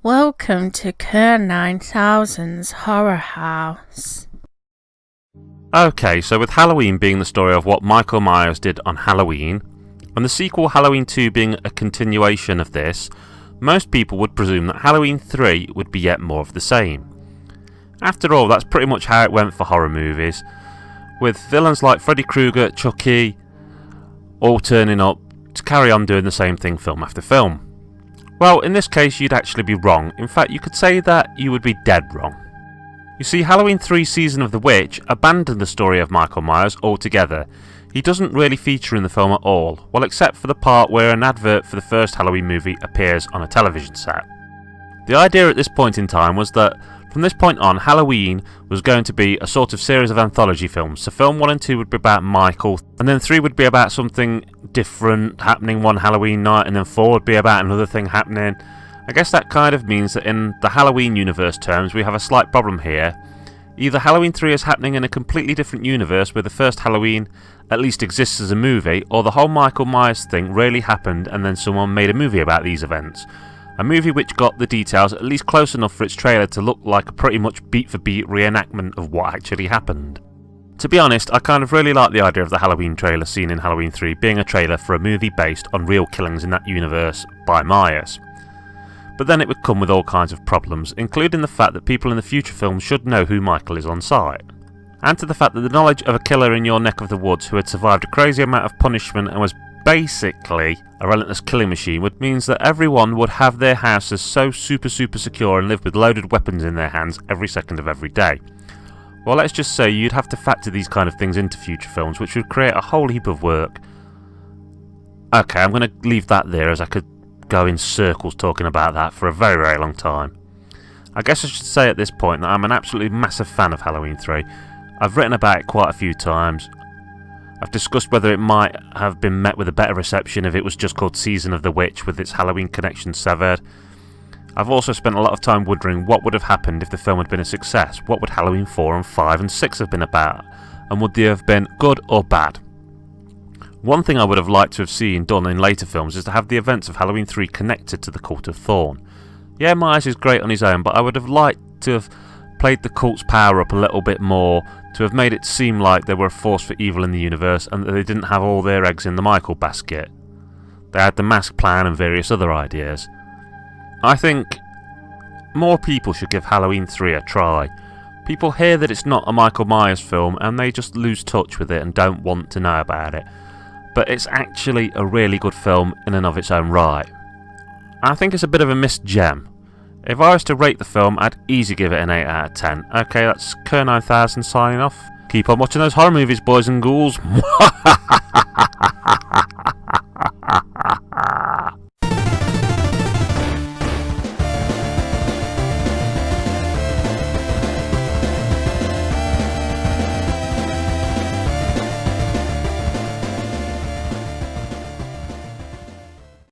Welcome to Kerr 9000's Horror House. Okay, so with Halloween being the story of what Michael Myers did on Halloween, and the sequel Halloween 2 being a continuation of this, most people would presume that Halloween 3 would be yet more of the same. After all, that's pretty much how it went for horror movies, with villains like Freddy Krueger, Chucky, all turning up to carry on doing the same thing film after film. Well, in this case you'd actually be wrong. In fact, you could say that you would be dead wrong. You see, Halloween 3 Season of the Witch abandoned the story of Michael Myers altogether. He doesn't really feature in the film at all, well except for the part where an advert for the first Halloween movie appears on a television set. The idea at this point in time was that from this point on, Halloween was going to be a sort of series of anthology films. So film 1 and 2 would be about Michael, and then 3 would be about something different happening one Halloween night, and then 4 would be about another thing happening. I guess that kind of means that in the Halloween universe terms we have a slight problem here. Either Halloween 3 is happening in a completely different universe where the first Halloween at least exists as a movie, or the whole Michael Myers thing really happened and then someone made a movie about these events. A movie which got the details at least close enough for its trailer to look like a pretty much beat for beat reenactment of what actually happened. To be honest, I kind of really like the idea of the Halloween trailer seen in Halloween 3 being a trailer for a movie based on real killings in that universe by Myers. But then it would come with all kinds of problems, including the fact that people in the future films should know who Michael is on sight. And to the fact that the knowledge of a killer in your neck of the woods who had survived a crazy amount of punishment and was basically a relentless killing machine would means that everyone would have their houses so super secure and live with loaded weapons in their hands every second of every day. Well, let's just say you'd have to factor these kind of things into future films, which would create a whole heap of work. Okay, I'm going to leave that there as I could go in circles talking about that for a very long time. I guess I should say at this point that I'm an absolutely massive fan of Halloween 3. I've written about it quite a few times. I've discussed whether it might have been met with a better reception if it was just called Season of the Witch with its Halloween connection severed. I've also spent a lot of time wondering what would have happened if the film had been a success. What would Halloween 4 and 5 and 6 have been about? And would they have been good or bad? One thing I would have liked to have seen done in later films is to have the events of Halloween 3 connected to the Cult of Thorn. Yeah, Myers is great on his own, but I would have liked to have played the cult's power up a little bit more, to have made it seem like they were a force for evil in the universe and that they didn't have all their eggs in the Michael basket. They had the mask plan and various other ideas. I think more people should give Halloween 3 a try. People hear that it's not a Michael Myers film and they just lose touch with it and don't want to know about it. But it's actually a really good film in and of its own right. I think it's a bit of a missed gem. If I was to rate the film, I'd easily give it an 8 out of 10. Okay, that's Kerr 9000 signing off. Keep on watching those horror movies, boys and ghouls.